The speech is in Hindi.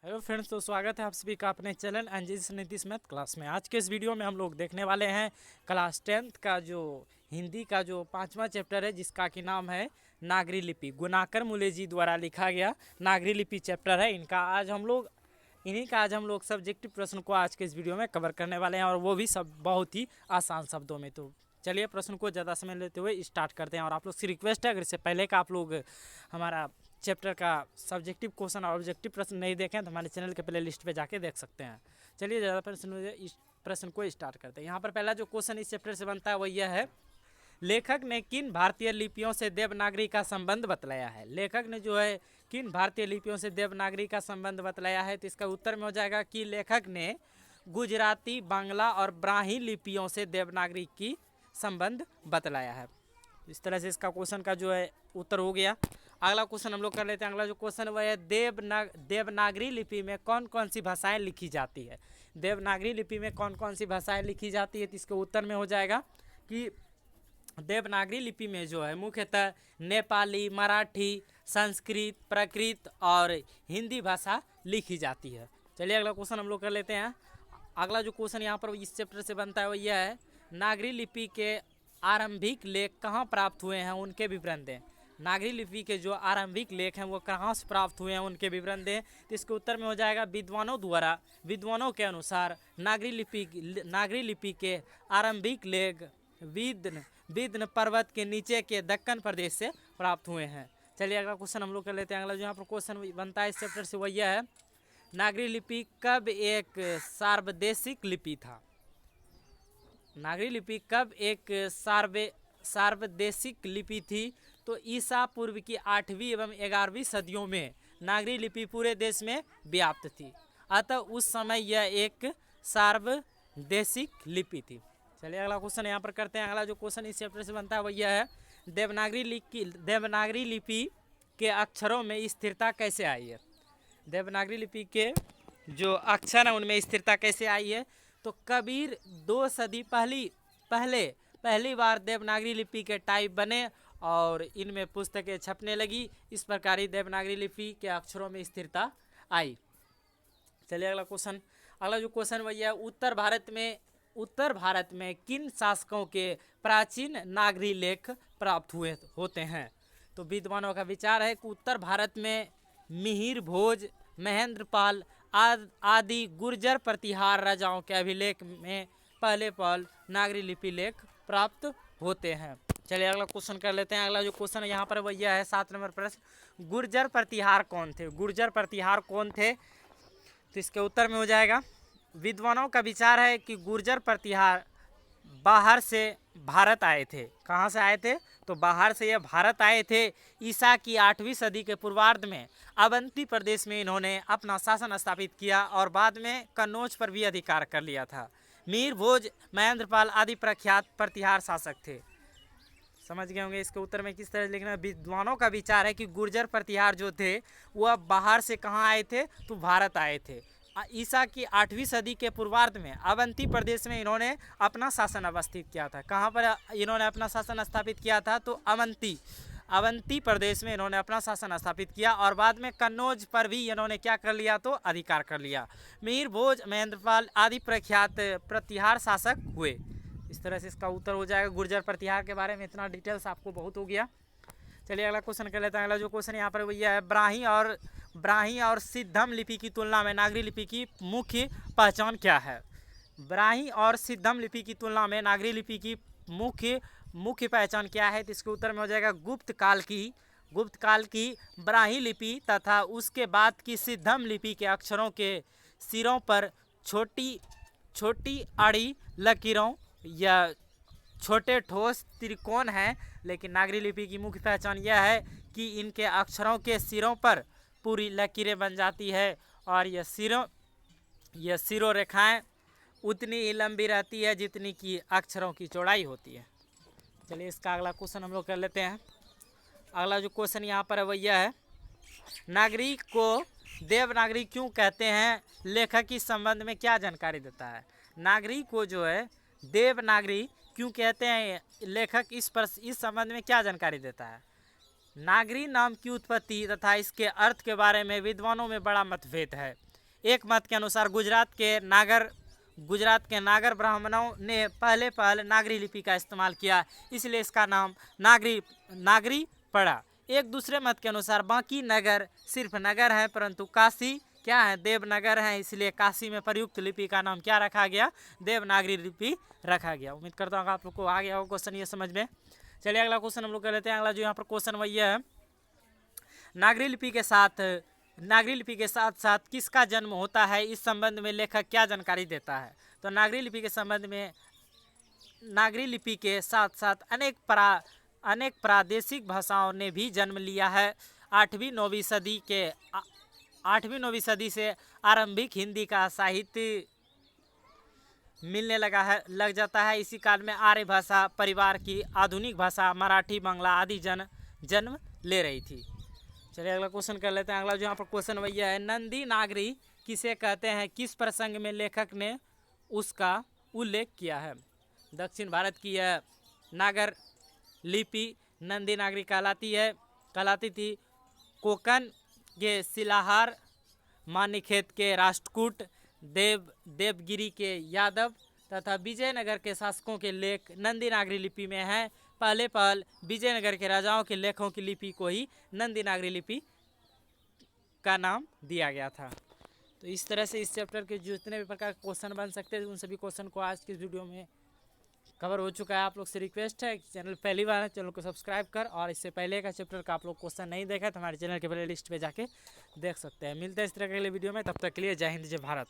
हेलो फ्रेंड्स, तो स्वागत है आप सभी का अपने channel NGC Nitish math class में। आज के इस वीडियो में हम लोग देखने वाले हैं क्लास 10th का जो हिंदी का जो 5वां चैप्टर है, जिसका कि नाम है नागरी लिपि। गुनाकर मुले जी द्वारा लिखा गया नागरी लिपि चैप्टर है इनका। इन्हीं का आज हम लोग सब्जेक्टिव प्रश्न को आज के इस वीडियो में कवर करने वाले हैं, और वो भी सब बहुत ही आसान शब्दों में। तो चलिए प्रश्न को ज़्यादा समय लेते हुए स्टार्ट करते हैं। और आप लोग से रिक्वेस्ट है, अगर इससे पहले का आप लोग हमारा चैप्टर का सब्जेक्टिव क्वेश्चन और ऑब्जेक्टिव प्रश्न नहीं देखें तो हमारे चैनल के प्ले लिस्ट पर जाके देख सकते हैं। चलिए ज़्यादा प्रश्न को स्टार्ट करते हैं। यहाँ पर पहला जो क्वेश्चन इस चैप्टर से बनता है वो यह है, लेखक ने किन भारतीय लिपियों से देवनागरी का संबंध बतलाया है। लेखक ने जो है किन भारतीय लिपियों से देवनागरी का संबंध बतलाया है, तो इसका उत्तर में हो जाएगा कि लेखक ने गुजराती, बांग्ला और ब्राह्मी लिपियों से देवनागरी की संबंध बतलाया है। इस तरह से इसका क्वेश्चन का जो है उत्तर हो गया। अगला क्वेश्चन हम लोग कर लेते हैं। अगला जो क्वेश्चन वह है, देवनागरी लिपि में कौन कौन सी भाषाएं लिखी जाती है। देवनागरी लिपि में कौन कौन सी भाषाएं लिखी जाती है, तो इसके उत्तर में हो जाएगा कि देवनागरी लिपि में जो है मुख्यतः नेपाली, मराठी, संस्कृत, प्राकृत और हिंदी भाषा लिखी जाती है। चलिए अगला क्वेश्चन हम लोग कर लेते हैं। अगला जो क्वेश्चन यहाँ पर इस चैप्टर से बनता है वो यह है, नागरी लिपि के आरंभिक लेख कहाँ प्राप्त हुए हैं, उनके विवरण दें। नागरी लिपि के जो आरंभिक लेख हैं वो कहाँ से प्राप्त हुए हैं, उनके विवरण दें। तो इसके उत्तर में हो जाएगा विद्वानों के अनुसार नागरी लिपि के आरंभिक लेख विंध्य पर्वत के नीचे के दक्कन प्रदेश से प्राप्त हुए हैं। चलिए अगला क्वेश्चन हम लोग कर लेते हैं। अगला जो यहाँ पर क्वेश्चन बनता है इस चैप्टर से वो यह है, नागरी लिपि कब एक सार्वदेशिक लिपि था। नागरी लिपि कब एक सार्वदेशिक लिपि थी, तो ईसा पूर्व की 8वीं एवं 11वीं सदियों में नागरी लिपि पूरे देश में व्याप्त थी, अतः उस समय यह एक सार्वदेशिक लिपि थी। चलिए अगला क्वेश्चन यहाँ पर करते हैं। अगला जो क्वेश्चन इस चैप्टर से बनता है वह यह है, देवनागरी लिपि के अक्षरों में स्थिरता कैसे आई है। देवनागरी लिपि के जो अक्षर हैं उनमें स्थिरता कैसे आई है, तो कबीर 2 सदी पहली बार देवनागरी लिपि के टाइप बने और इनमें पुस्तकें छपने लगी। इस प्रकार ही देवनागरी लिपि के अक्षरों में स्थिरता आई। चलिए अगला जो क्वेश्चन वही है, उत्तर भारत में किन शासकों के प्राचीन नागरी लेख प्राप्त हुए होते हैं। तो विद्वानों का विचार है कि उत्तर भारत में मिहिर भोज, महेंद्रपाल आदि गुर्जर प्रतिहार राजाओं के अभिलेख में पहले नागरी लिपि लेख प्राप्त होते हैं। चलिए अगला क्वेश्चन कर लेते हैं। अगला जो क्वेश्चन यहाँ पर वह यह है, 7 नंबर प्रश्न, गुर्जर प्रतिहार कौन थे। गुर्जर प्रतिहार कौन थे, तो इसके उत्तर में हो जाएगा, विद्वानों का विचार है कि गुर्जर प्रतिहार बाहर से भारत आए थे। कहाँ से आए थे, तो बाहर से यह भारत आए थे। ईसा की 8वीं सदी के पूर्वार्ध में अवंती प्रदेश में इन्होंने अपना शासन स्थापित किया और बाद में कन्नौज पर भी अधिकार कर लिया था। मीर भोज, महेंद्रपाल आदि प्रख्यात प्रतिहार शासक थे। समझ गए होंगे इसके उत्तर में किस तरह लिखना। विद्वानों का विचार है कि गुर्जर प्रतिहार जो थे वह बाहर से कहाँ आए थे, तो भारत आए थे। ईसा की 8वीं सदी के पूर्वार्ध में अवंती प्रदेश में इन्होंने अपना शासन अवस्थित किया था। कहाँ पर इन्होंने अपना शासन स्थापित किया था, तो अवंती प्रदेश में इन्होंने अपना शासन स्थापित किया और बाद में कन्नौज पर भी इन्होंने क्या कर लिया, तो अधिकार कर लिया। मीर भोज, महेंद्रपाल आदि प्रख्यात प्रतिहार शासक हुए। इस तरह से इसका उत्तर हो जाएगा। गुर्जर प्रतिहार के बारे में इतना डिटेल्स आपको बहुत हो गया। चलिए अगला क्वेश्चन कर लेते हैं। अगला जो क्वेश्चन यहाँ पर वही है, ब्राह्मी और सिद्धम लिपि की तुलना में नागरी लिपि की मुख्य पहचान क्या है। ब्राह्मी और सिद्धम लिपि की तुलना में नागरी लिपि की मुख्य पहचान क्या है, तो इसके उत्तर में हो जाएगा, गुप्त काल की ब्राह्मी लिपि तथा उसके बाद की सिद्धम लिपि के अक्षरों के सिरों पर छोटी आड़ी लकीरों या छोटे ठोस त्रिकोण हैं। लेकिन नागरी लिपि की मुख्य पहचान यह है कि इनके अक्षरों के सिरों पर पूरी लकीरें बन जाती है और यह सिरों रेखाएं उतनी ही लंबी रहती है जितनी कि अक्षरों की चौड़ाई होती है। चलिए इसका अगला क्वेश्चन हम लोग कर लेते हैं। अगला जो क्वेश्चन यहाँ पर है वह यह है, नागरी को देवनागरी क्यों कहते हैं, लेखक इस संबंध में क्या जानकारी देता है। नागरी को जो है देवनागरी क्यों कहते हैं, लेखक इस संबंध में क्या जानकारी देता है। नागरी नाम की उत्पत्ति तथा इसके अर्थ के बारे में विद्वानों में बड़ा मतभेद है। एक मत के अनुसार गुजरात के नागर ब्राह्मणों ने पहले नागरी लिपि का इस्तेमाल किया, इसलिए इसका नाम नागरी पड़ा। एक दूसरे मत के अनुसार बाकी नगर सिर्फ नगर है, परंतु काशी क्या है, देवनगर है, इसलिए काशी में प्रयुक्त लिपि का नाम क्या रखा गया, देवनागरी लिपि रखा गया। उम्मीद करता हूँ आप लोग को आ गया हो क्वेश्चन ये समझ में। चलिए अगला क्वेश्चन हम लोग कर लेते हैं। अगला जो यहाँ पर क्वेश्चन वही है, नागरी लिपि के साथ साथ किसका जन्म होता है, इस संबंध में लेखक क्या जानकारी देता है। तो नागरी लिपि के संबंध में नागरी लिपि के साथ साथ अनेक प्रादेशिक भाषाओं ने भी जन्म लिया है। 8वीं-9वीं सदी से आरंभिक हिंदी का साहित्य मिलने लग जाता है। इसी काल में आर्य भाषा परिवार की आधुनिक भाषा मराठी, बांग्ला आदि जन्म ले रही थी। चलिए अगला क्वेश्चन कर लेते हैं। अगला जो यहाँ पर क्वेश्चन वही है, नंदी नागरी किसे कहते हैं, किस प्रसंग में लेखक ने उसका उल्लेख किया है। दक्षिण भारत की यह नागर लिपि नंदी नागरी कहलाती थी। कोंकण के शिलाहार, मानीखेत के राष्ट्रकूट, देवगिरी के यादव तथा विजयनगर के शासकों के लेख नंदी नागरी लिपि में हैं। पहले विजयनगर के राजाओं के लेखों की लिपि को ही नंदी नागरी लिपि का नाम दिया गया था। तो इस तरह से इस चैप्टर के जितने भी प्रकार के क्वेश्चन बन सकते हैं, उन सभी क्वेश्चन को आज की वीडियो में कवर हो चुका है। आप लोग से रिक्वेस्ट है, चैनल पहली बार है, चैनल को सब्सक्राइब कर, और इससे पहले का चैप्टर का आप लोग क्वेश्चन नहीं देखा तो हमारे चैनल के प्ले लिस्ट पे जाके देख सकते हैं। मिलते हैं इस तरह के अगले वीडियो में, तब तक के लिए जय हिंद जय भारत।